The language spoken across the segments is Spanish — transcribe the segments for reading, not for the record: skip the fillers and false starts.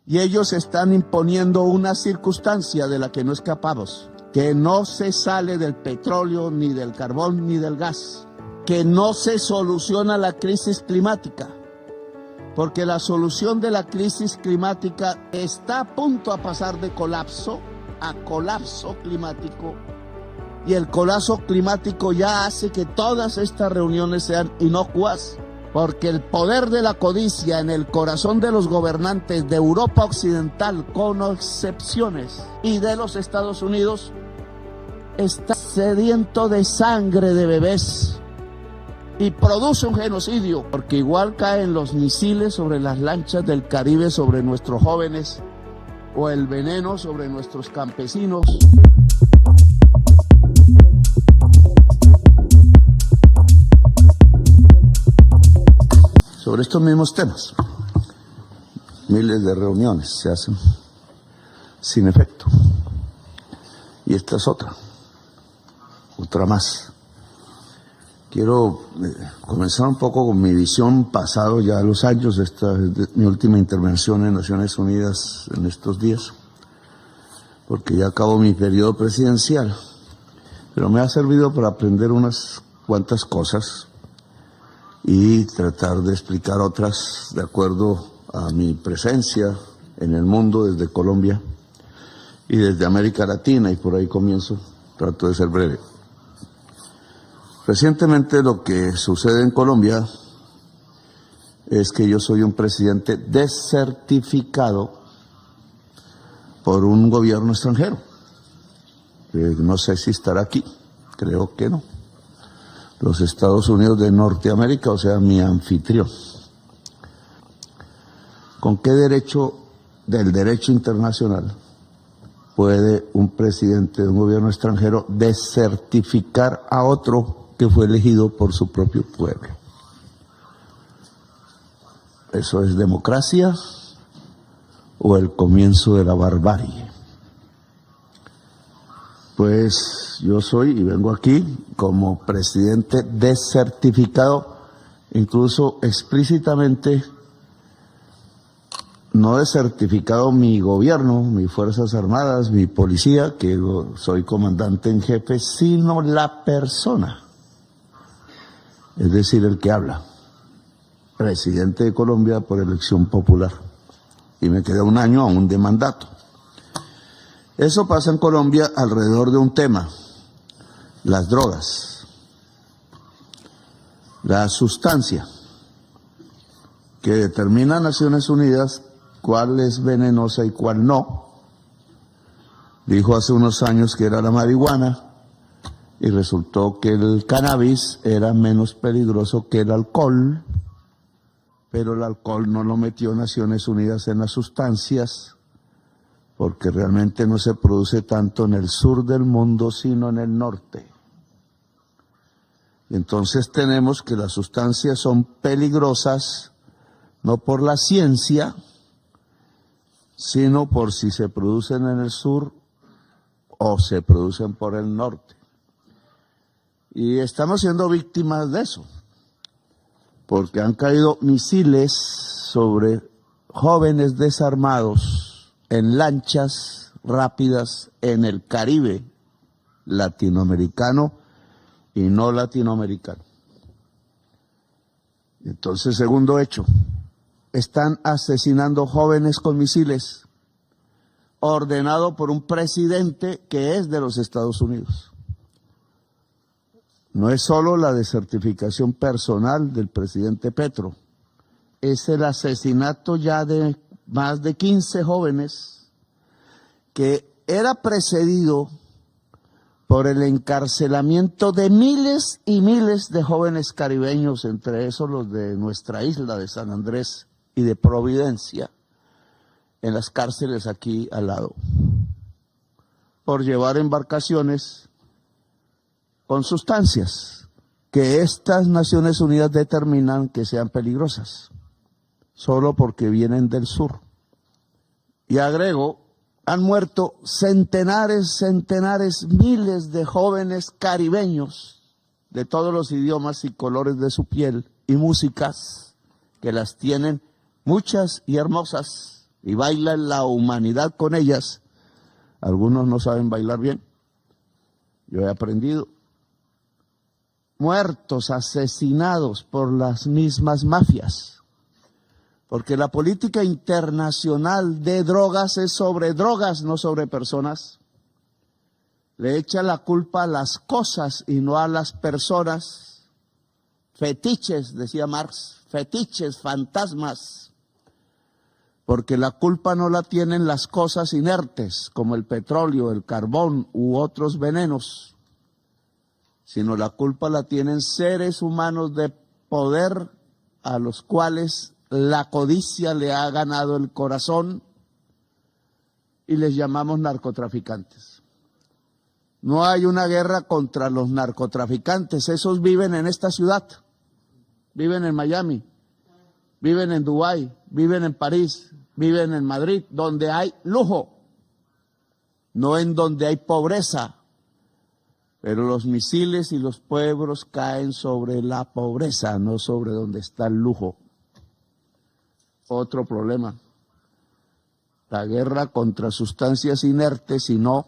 Y ellos están imponiendo una circunstancia de la que no escapamos, que no se sale del petróleo, ni del carbón, ni del gas, que no se soluciona la crisis climática, porque la solución de la crisis climática está a punto a pasar de colapso a colapso climático, y el colapso climático ya hace que todas estas reuniones sean inocuas, porque el poder de la codicia en el corazón de los gobernantes de Europa Occidental, con excepciones, y de los Estados Unidos, está sediento de sangre de bebés y produce un genocidio, porque igual caen los misiles sobre las lanchas del Caribe, sobre nuestros jóvenes, o el veneno sobre nuestros campesinos. Sobre estos mismos temas, miles de reuniones se hacen sin efecto. Y esta es otra más. Quiero comenzar un poco con mi visión pasado ya los años. Esta es mi última intervención en Naciones Unidas en estos días, porque ya acabó mi periodo presidencial, pero me ha servido para aprender unas cuantas cosas y tratar de explicar otras de acuerdo a mi presencia en el mundo desde Colombia y desde América Latina, y por ahí comienzo, trato de ser breve. Recientemente lo que sucede en Colombia es que yo soy un presidente desertificado por un gobierno extranjero. No sé si estará aquí, creo que no. Los Estados Unidos de Norteamérica, o sea, mi anfitrión. ¿Con qué derecho del derecho internacional puede un presidente de un gobierno extranjero desertificar a otro que fue elegido por su propio pueblo? ¿Eso es democracia o el comienzo de la barbarie? Pues yo soy y vengo aquí como presidente desertificado, incluso explícitamente no desertificado mi gobierno, mis Fuerzas Armadas, mi policía, que soy comandante en jefe, sino la persona, es decir, el que habla, presidente de Colombia por elección popular, y me queda un año aún de mandato. Eso pasa en Colombia alrededor de un tema: las drogas, la sustancia que determina Naciones Unidas cuál es venenosa y cuál no. Dijo hace unos años que era la marihuana y resultó que el cannabis era menos peligroso que el alcohol, pero el alcohol no lo metió Naciones Unidas en las sustancias, porque realmente no se produce tanto en el sur del mundo, sino en el norte. Y entonces tenemos que las sustancias son peligrosas, no por la ciencia, sino por si se producen en el sur o se producen por el norte. Y estamos siendo víctimas de eso, porque han caído misiles sobre jóvenes desarmados en lanchas rápidas en el Caribe latinoamericano y no latinoamericano. Entonces, segundo hecho, están asesinando jóvenes con misiles, ordenado por un presidente que es de los Estados Unidos. No es solo la desertificación personal del presidente Petro, es el asesinato ya de más de 15 jóvenes, que era precedido por el encarcelamiento de miles y miles de jóvenes caribeños, entre esos los de nuestra isla de San Andrés y de Providencia, en las cárceles aquí al lado, por llevar embarcaciones con sustancias que estas Naciones Unidas determinan que sean peligrosas, solo porque vienen del sur. Y agrego, han muerto centenares, miles de jóvenes caribeños de todos los idiomas y colores de su piel y músicas, que las tienen muchas y hermosas, y baila la humanidad con ellas. Algunos no saben bailar bien. Yo he aprendido. Muertos, asesinados por las mismas mafias. Porque la política internacional de drogas es sobre drogas, no sobre personas. Le echa la culpa a las cosas y no a las personas. Fetiches, decía Marx, fetiches, fantasmas. Porque la culpa no la tienen las cosas inertes, como el petróleo, el carbón u otros venenos, sino la culpa la tienen seres humanos de poder a los cuales la codicia le ha ganado el corazón y les llamamos narcotraficantes. No hay una guerra contra los narcotraficantes, esos viven en esta ciudad, viven en Miami, viven en Dubái, viven en París, viven en Madrid, donde hay lujo, no en donde hay pobreza. Pero los misiles y los pueblos caen sobre la pobreza, no sobre donde está el lujo. Otro problema, la guerra contra sustancias inertes y no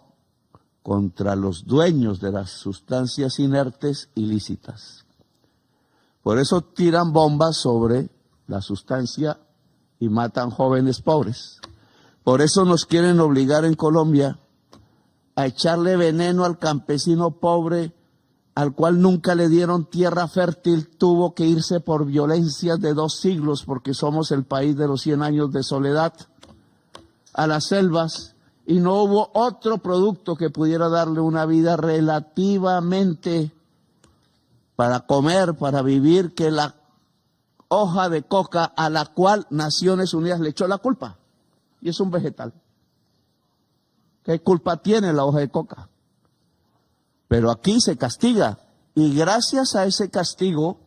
contra los dueños de las sustancias inertes ilícitas. Por eso tiran bombas sobre la sustancia y matan jóvenes pobres. Por eso nos quieren obligar en Colombia a echarle veneno al campesino pobre, al cual nunca le dieron tierra fértil, tuvo que irse por violencias de 2 siglos, porque somos el país de los 100 años de soledad, a las selvas, y no hubo otro producto que pudiera darle una vida relativamente para comer, para vivir, que la hoja de coca, a la cual Naciones Unidas le echó la culpa, y es un vegetal. ¿Qué culpa tiene la hoja de coca? Pero aquí se castiga, y gracias a ese castigo,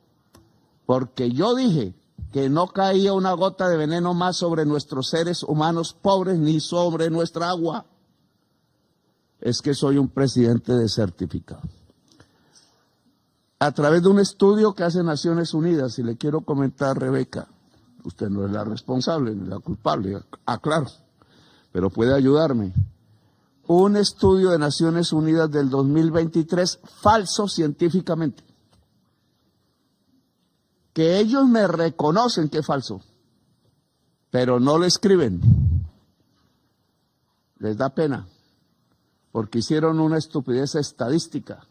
porque yo dije que no caía una gota de veneno más sobre nuestros seres humanos pobres ni sobre nuestra agua, es que soy un presidente de certificado. A través de un estudio que hace Naciones Unidas, y le quiero comentar, Rebeca, usted no es la responsable ni la culpable, aclaro, pero puede ayudarme. Un estudio de Naciones Unidas del 2023, falso científicamente, que ellos me reconocen que es falso, pero no lo escriben. Les da pena, porque hicieron una estupidez estadística.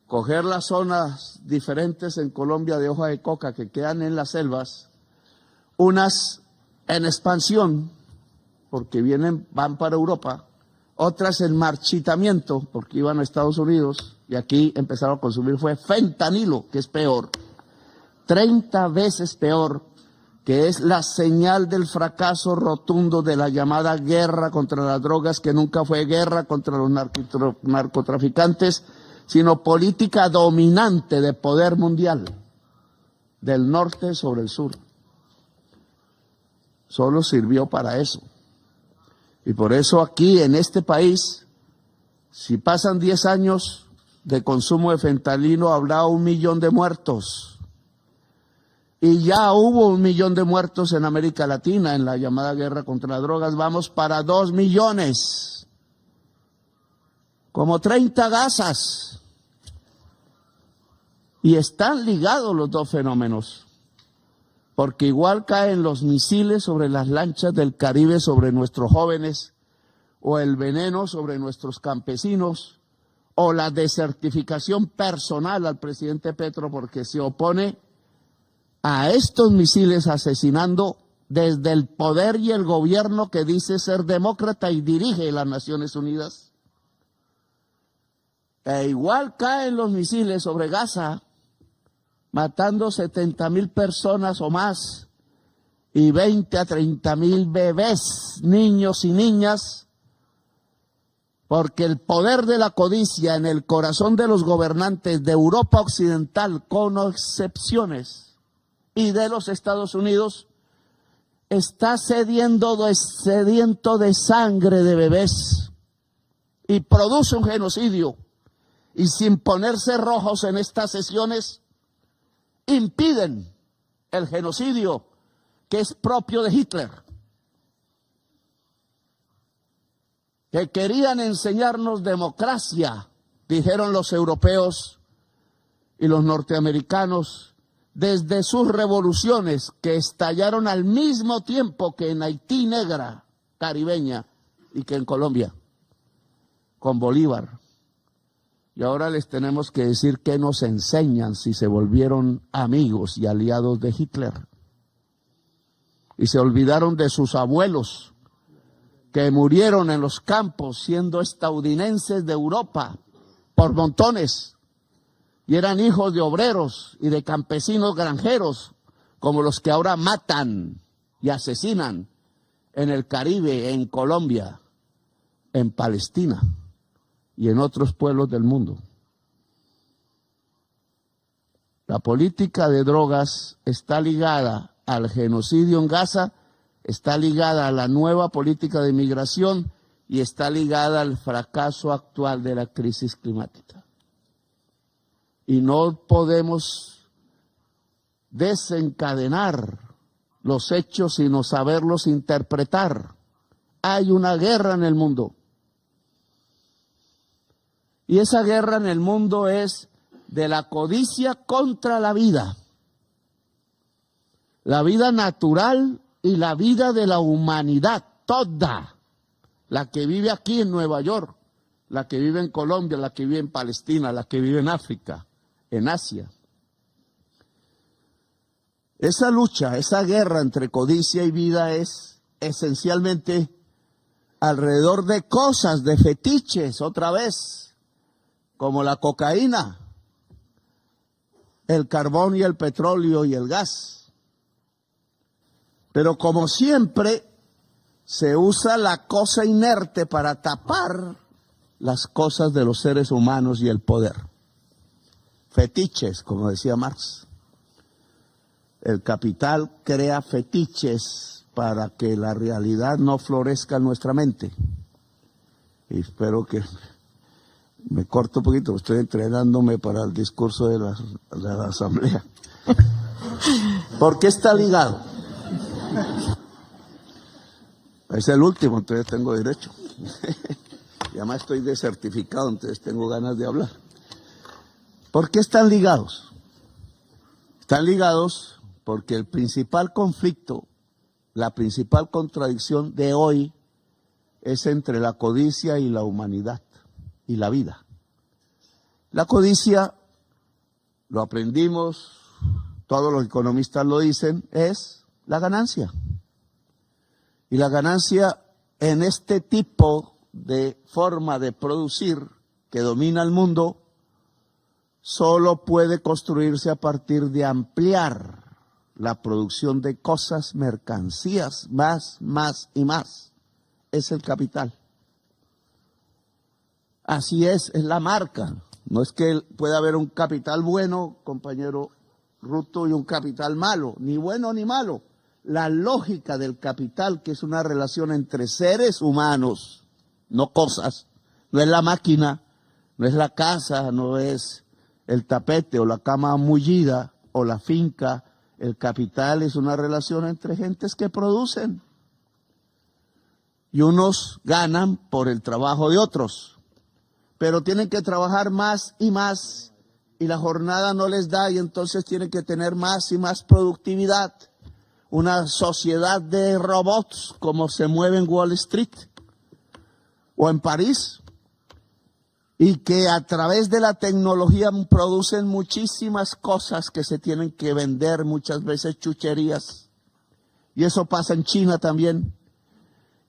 Coger las zonas diferentes en Colombia de hoja de coca que quedan en las selvas, unas en expansión, porque van para Europa, otras en marchitamiento, porque iban a Estados Unidos, y aquí empezaron a consumir fue fentanilo, que es peor, 30 veces peor, que es la señal del fracaso rotundo de la llamada guerra contra las drogas, que nunca fue guerra contra los narcotraficantes, sino política dominante de poder mundial, del norte sobre el sur. Solo sirvió para eso. Y por eso aquí en este país, si pasan 10 años de consumo de fentanilo, habrá 1 millón de muertos. Y ya hubo 1 millón de muertos en América Latina en la llamada guerra contra las drogas. Vamos para 2 millones. Como 30 gasas. Y están ligados los dos fenómenos. Porque igual caen los misiles sobre las lanchas del Caribe, sobre nuestros jóvenes, o el veneno sobre nuestros campesinos, o la desertificación personal al presidente Petro porque se opone a estos misiles, asesinando desde el poder y el gobierno que dice ser demócrata y dirige las Naciones Unidas. E igual caen los misiles sobre Gaza, matando 70.000 personas o más, y 20 a 30.000 bebés, niños y niñas, porque el poder de la codicia en el corazón de los gobernantes de Europa Occidental, con excepciones, y de los Estados Unidos, está sediento de sangre de bebés, y produce un genocidio, y sin ponerse rojos en estas sesiones, impiden el genocidio que es propio de Hitler. que querían enseñarnos democracia, dijeron los europeos y los norteamericanos, desde sus revoluciones que estallaron al mismo tiempo que en Haití negra, caribeña, y que en Colombia, con Bolívar. Y ahora les tenemos que decir qué nos enseñan si se volvieron amigos y aliados de Hitler. Y se olvidaron de sus abuelos, que murieron en los campos siendo estadounidenses de Europa por montones. Y eran hijos de obreros y de campesinos granjeros, como los que ahora matan y asesinan en el Caribe, en Colombia, en Palestina y en otros pueblos del mundo. La política de drogas está ligada al genocidio en Gaza, está ligada a la nueva política de migración y está ligada al fracaso actual de la crisis climática. Y no podemos desencadenar los hechos sino saberlos interpretar. Hay una guerra en el mundo. Y esa guerra en el mundo es de la codicia contra la vida natural y la vida de la humanidad, toda, la que vive aquí en Nueva York, la que vive en Colombia, la que vive en Palestina, la que vive en África, en Asia. Esa lucha, esa guerra entre codicia y vida es esencialmente alrededor de cosas, de fetiches, otra vez, como la cocaína, el carbón y el petróleo y el gas. Pero como siempre, se usa la cosa inerte para tapar las cosas de los seres humanos y el poder. Fetiches, como decía Marx. El capital crea fetiches para que la realidad no florezca en nuestra mente. Y espero que me corto un poquito, estoy entrenándome para el discurso de la asamblea. ¿Por qué está ligado? Es el último, entonces tengo derecho. Y además estoy desertificado, entonces tengo ganas de hablar. ¿Por qué están ligados? Están ligados porque el principal conflicto, la principal contradicción de hoy es entre la codicia y la humanidad y la vida. La codicia, lo aprendimos, todos los economistas lo dicen, es la ganancia. Y la ganancia en este tipo de forma de producir que domina el mundo solo puede construirse a partir de ampliar la producción de cosas, mercancías, más y más. Es el capital. Así es la marca. No es que pueda haber un capital bueno, compañero Ruto, y un capital malo, ni bueno ni malo. La lógica del capital, que es una relación entre seres humanos, no cosas, no es la máquina, no es la casa, no es el tapete o la cama mullida o la finca. El capital es una relación entre gentes que producen. Y unos ganan por el trabajo de otros, pero tienen que trabajar más y más y la jornada no les da y entonces tienen que tener más y más productividad. Una sociedad de robots como se mueve en Wall Street o en París y que a través de la tecnología producen muchísimas cosas que se tienen que vender, muchas veces chucherías. Y eso pasa en China también.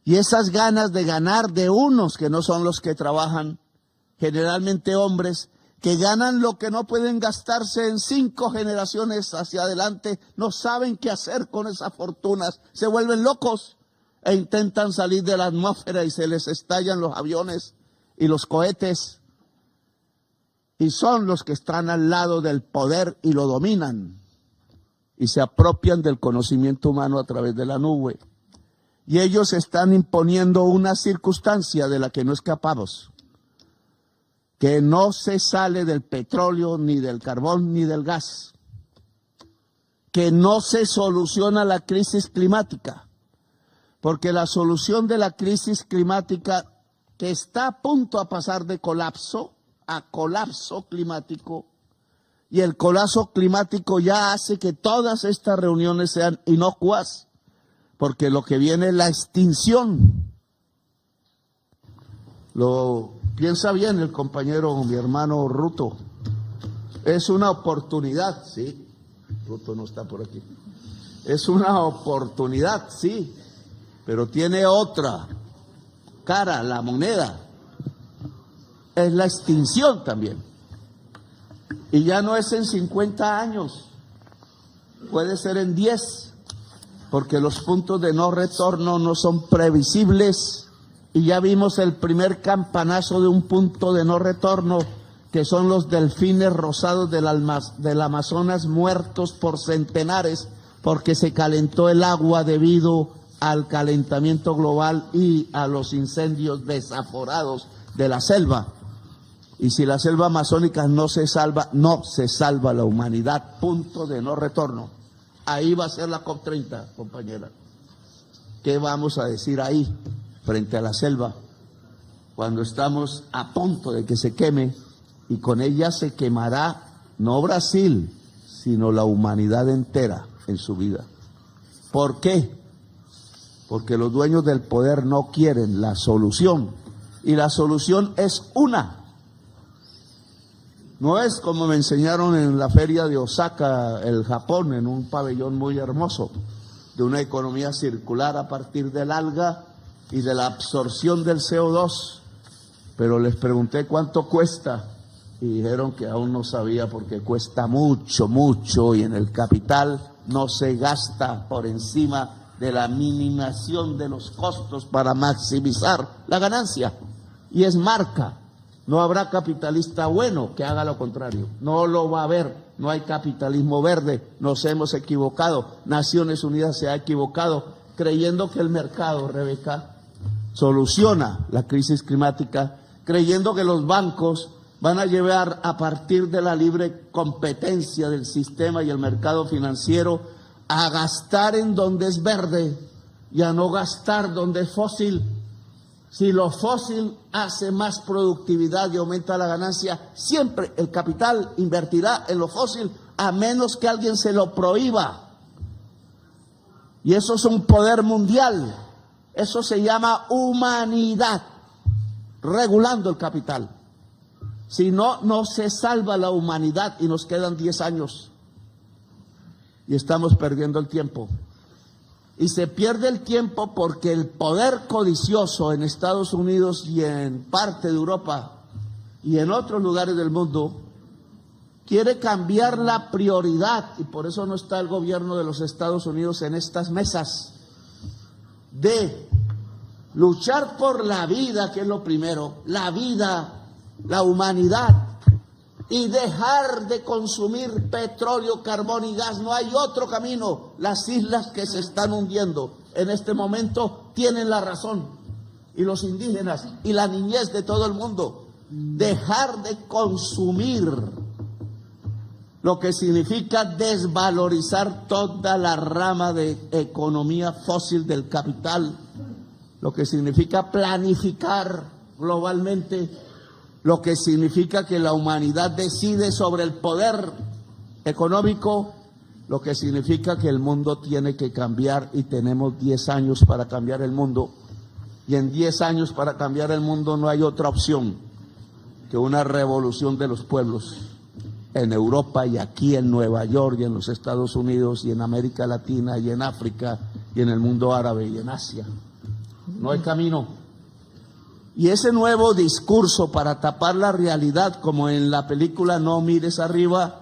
Y esas ganas de ganar de unos que no son los que trabajan, generalmente hombres, que ganan lo que no pueden gastarse en 5 generaciones hacia adelante, no saben qué hacer con esas fortunas, se vuelven locos e intentan salir de la atmósfera y se les estallan los aviones y los cohetes. Y son los que están al lado del poder y lo dominan y se apropian del conocimiento humano a través de la nube. Y ellos están imponiendo una circunstancia de la que no escapamos, que no se sale del petróleo, ni del carbón, ni del gas, que no se soluciona la crisis climática, porque la solución de la crisis climática que está a punto a pasar de colapso a colapso climático, y el colapso climático ya hace que todas estas reuniones sean inocuas, porque lo que viene es la extinción. Lo piensa bien el compañero, mi hermano Ruto. Es una oportunidad, sí. Ruto no está por aquí. Es una oportunidad, sí, pero tiene otra cara, la moneda. Es la extinción también. Y ya no es en 50 años, puede ser en 10, porque los puntos de no retorno no son previsibles. Y ya vimos el primer campanazo de un punto de no retorno, que son los delfines rosados del Amazonas muertos por centenares, porque se calentó el agua debido al calentamiento global y a los incendios desaforados de la selva. Y si la selva amazónica no se salva, no se salva la humanidad. Punto de no retorno. Ahí va a ser la COP30, compañera. ¿Qué vamos a decir ahí, frente a la selva, cuando estamos a punto de que se queme, y con ella se quemará no Brasil, sino la humanidad entera en su vida? ¿Por qué? Porque los dueños del poder no quieren la solución, y la solución es una. No es como me enseñaron en la feria de Osaka, el Japón, en un pabellón muy hermoso, de una economía circular a partir del alga y de la absorción del CO2. Pero les pregunté cuánto cuesta y dijeron que aún no sabía, porque cuesta mucho, mucho, y en el capital no se gasta por encima de la minimización de los costos para maximizar la ganancia. Y es marca. No habrá capitalista bueno que haga lo contrario. No lo va a haber. No hay capitalismo verde. Nos hemos equivocado. Naciones Unidas se ha equivocado creyendo que el mercado, Rebeca, soluciona la crisis climática, creyendo que los bancos van a llevar, a partir de la libre competencia del sistema y el mercado financiero, a gastar en donde es verde y a no gastar donde es fósil. Si lo fósil hace más productividad y aumenta la ganancia, siempre el capital invertirá en lo fósil, a menos que alguien se lo prohíba. Y eso es un poder mundial. Eso se llama humanidad, regulando el capital. Si no, no se salva la humanidad y nos quedan 10 años. Y estamos perdiendo el tiempo. Y se pierde el tiempo porque el poder codicioso en Estados Unidos y en parte de Europa y en otros lugares del mundo quiere cambiar la prioridad, y por eso no está el gobierno de los Estados Unidos en estas mesas, de luchar por la vida, que es lo primero, la vida, la humanidad, y dejar de consumir petróleo, carbón y gas. No hay otro camino. Las islas que se están hundiendo en este momento tienen la razón, y los indígenas y la niñez de todo el mundo. Dejar de consumir, lo que significa desvalorizar toda la rama de economía fósil del capital, lo que significa planificar globalmente, lo que significa que la humanidad decide sobre el poder económico, lo que significa que el mundo tiene que cambiar, y tenemos 10 años para cambiar el mundo, y en 10 años para cambiar el mundo no hay otra opción que una revolución de los pueblos en Europa y aquí en Nueva York y en los Estados Unidos y en América Latina y en África y en el mundo árabe y en Asia. No hay camino. Y ese nuevo discurso para tapar la realidad, como en la película No mires arriba,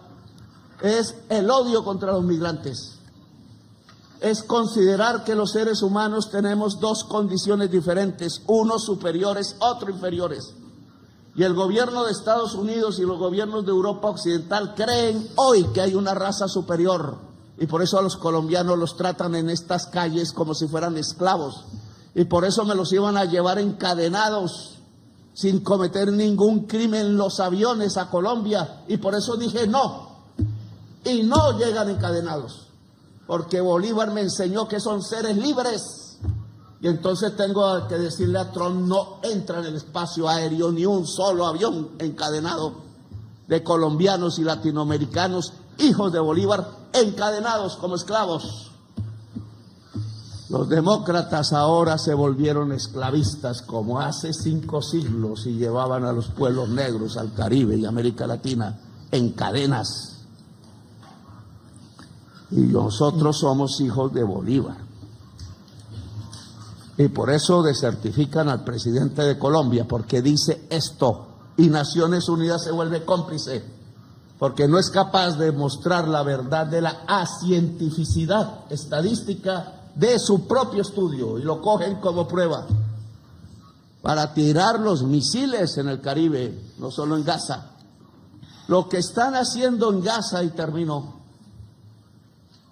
es el odio contra los migrantes. Es considerar que los seres humanos tenemos dos condiciones diferentes, unos superiores, otros inferiores. Y el gobierno de Estados Unidos y los gobiernos de Europa Occidental creen hoy que hay una raza superior, y por eso a los colombianos los tratan en estas calles como si fueran esclavos. Y por eso me los iban a llevar encadenados, sin cometer ningún crimen, en los aviones a Colombia. Y por eso dije no. Y no llegan encadenados, porque Bolívar me enseñó que son seres libres Y entonces tengo que decirle a Trump, no entra en el espacio aéreo ni un solo avión encadenado de colombianos y latinoamericanos, hijos de Bolívar, encadenados como esclavos. Los demócratas ahora se volvieron esclavistas como hace 5 siglos y llevaban a los pueblos negros, al Caribe y América Latina en cadenas. Y nosotros somos hijos de Bolívar. Y por eso desertifican al presidente de Colombia, porque dice esto, y Naciones Unidas se vuelve cómplice, porque no es capaz de mostrar la verdad de la acientificidad estadística de su propio estudio, y lo cogen como prueba para tirar los misiles en el Caribe, no solo en Gaza. Lo que están haciendo en Gaza, y terminó,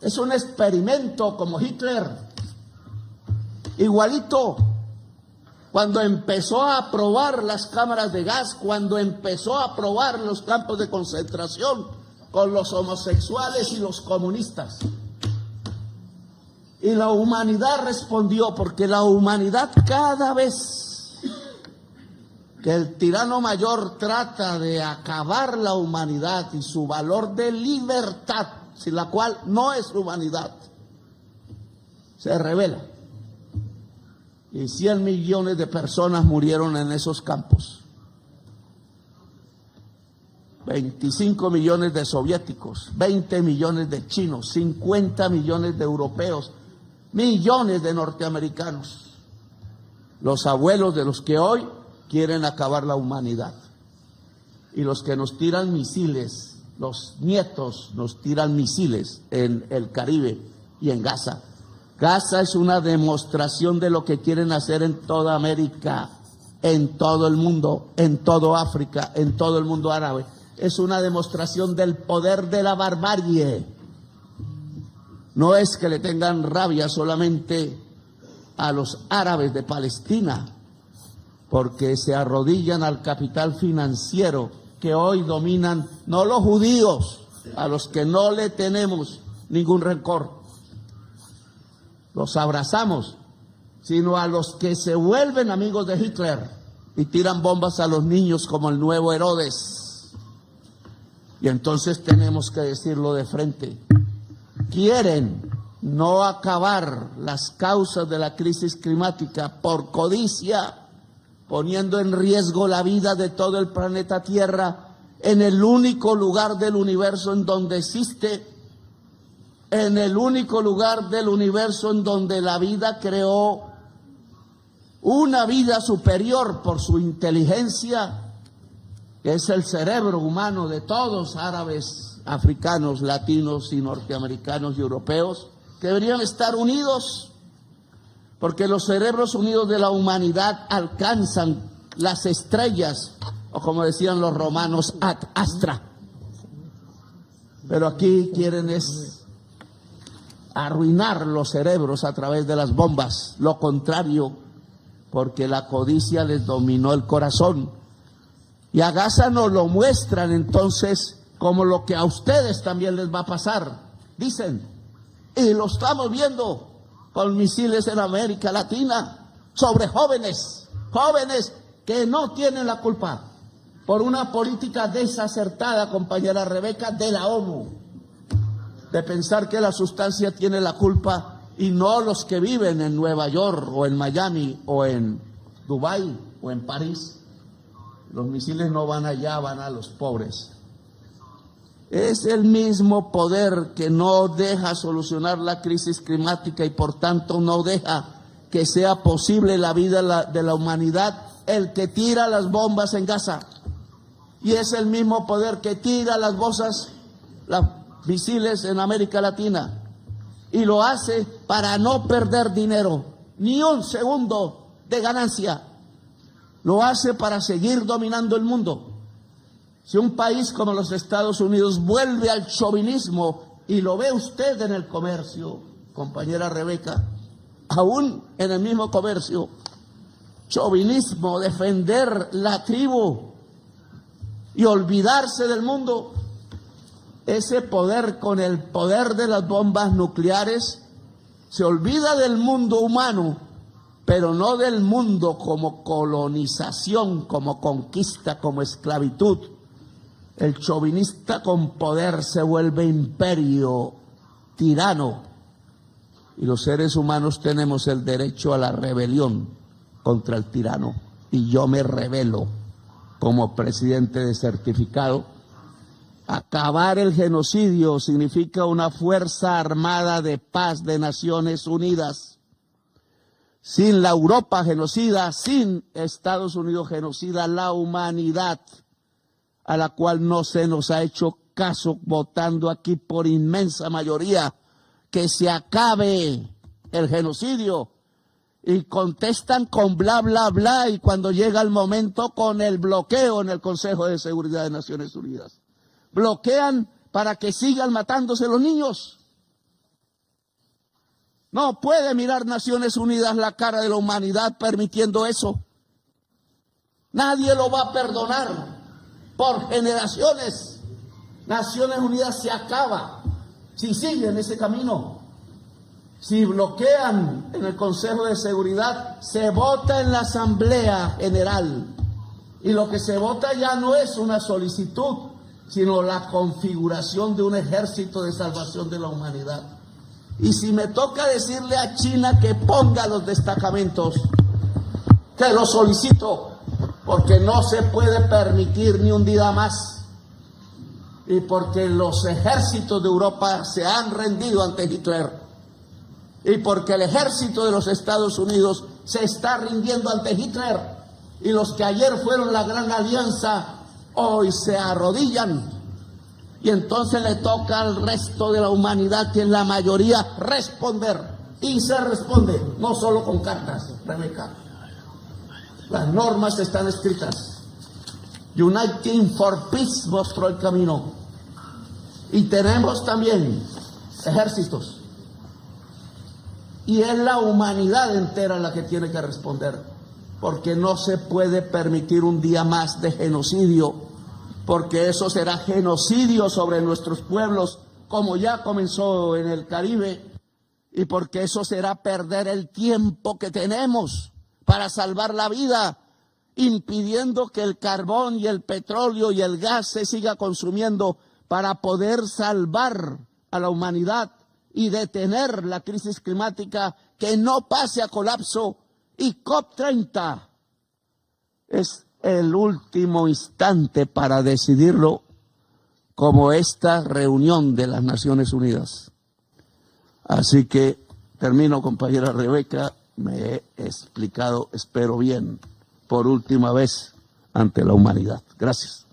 es un experimento como Hitler. Igualito, cuando empezó a probar las cámaras de gas, cuando empezó a probar los campos de concentración con los homosexuales y los comunistas. Y la humanidad respondió, porque la humanidad, cada vez que el tirano mayor trata de acabar la humanidad y su valor de libertad, sin la cual no es humanidad, se revela. Y 100 millones de personas murieron en esos campos. 25 millones de soviéticos, 20 millones de chinos, 50 millones de europeos, millones de norteamericanos. Los abuelos de los que hoy quieren acabar la humanidad. Y los que nos tiran misiles, los nietos nos tiran misiles en el Caribe y en Gaza. Gaza es una demostración de lo que quieren hacer en toda América, en todo el mundo, en todo África, en todo el mundo árabe. Es una demostración del poder de la barbarie. No es que le tengan rabia solamente a los árabes de Palestina, porque se arrodillan al capital financiero que hoy dominan, no los judíos, a los que no le tenemos ningún rencor, los abrazamos, sino a los que se vuelven amigos de Hitler y tiran bombas a los niños como el nuevo Herodes. Y entonces tenemos que decirlo de frente. Quieren no acabar las causas de la crisis climática por codicia, poniendo en riesgo la vida de todo el planeta Tierra en el único lugar del universo en donde existe, en el único lugar del universo en donde la vida creó una vida superior por su inteligencia, que es el cerebro humano de todos, árabes, africanos, latinos y norteamericanos y europeos, que deberían estar unidos, porque los cerebros unidos de la humanidad alcanzan las estrellas, o como decían los romanos, ad astra. Pero aquí quieren es arruinar los cerebros a través de las bombas, lo contrario, porque la codicia les dominó el corazón. Y a Gaza nos lo muestran entonces como lo que a ustedes también les va a pasar, dicen, y lo estamos viendo con misiles en América Latina, sobre jóvenes que no tienen la culpa, por una política desacertada, compañera Rebeca, de la ONU, de pensar que la sustancia tiene la culpa y no los que viven en Nueva York o en Miami o en Dubái o en París. Los misiles no van allá, van a los pobres. Es el mismo poder que no deja solucionar la crisis climática y por tanto no deja que sea posible la vida de la humanidad, el que tira las bombas en Gaza. Y es el mismo poder que tira las misiles en América Latina, y lo hace para no perder dinero, ni un segundo de ganancia. Lo hace para seguir dominando el mundo. Si un país como los Estados Unidos vuelve al chauvinismo, y lo ve usted en el comercio, compañera Rebeca, aún en el mismo comercio, chauvinismo, defender la tribu y olvidarse del mundo, ese poder, con el poder de las bombas nucleares, se olvida del mundo humano pero no del mundo como colonización, como conquista, como esclavitud. El chauvinista con poder se vuelve imperio, tirano, y los seres humanos tenemos el derecho a la rebelión contra el tirano, y yo me rebelo como presidente de certificado. Acabar el genocidio significa una fuerza armada de paz de Naciones Unidas. Sin la Europa genocida, sin Estados Unidos genocida, la humanidad, a la cual no se nos ha hecho caso, votando aquí por inmensa mayoría que se acabe el genocidio, y contestan con bla, bla, bla, y cuando llega el momento con el bloqueo en el Consejo de Seguridad de Naciones Unidas. Bloquean para que sigan matándose los niños. No puede mirar Naciones Unidas la cara de la humanidad permitiendo eso. Nadie lo va a perdonar por generaciones. Naciones Unidas se acaba si siguen ese camino. Si bloquean en el Consejo de Seguridad, se vota en la Asamblea General. Y lo que se vota ya no es una solicitud, sino la configuración de un ejército de salvación de la humanidad. Y si me toca decirle a China que ponga los destacamentos, que lo solicito, porque no se puede permitir ni un día más, y porque los ejércitos de Europa se han rendido ante Hitler, y porque el ejército de los Estados Unidos se está rindiendo ante Hitler, y los que ayer fueron la gran alianza hoy se arrodillan, y entonces le toca al resto de la humanidad, que es la mayoría, responder. Y se responde, no solo con cartas, Rebeca. Las normas están escritas. Uniting for Peace mostró el camino. Y tenemos también ejércitos. Y es la humanidad entera la que tiene que responder, porque no se puede permitir un día más de genocidio, porque eso será genocidio sobre nuestros pueblos, como ya comenzó en el Caribe, y porque eso será perder el tiempo que tenemos para salvar la vida, impidiendo que el carbón y el petróleo y el gas se siga consumiendo para poder salvar a la humanidad y detener la crisis climática, que no pase a colapso. Y COP30 es el último instante para decidirlo, como esta reunión de las Naciones Unidas. Así que termino, compañera Rebeca, me he explicado, espero bien, por última vez ante la humanidad. Gracias.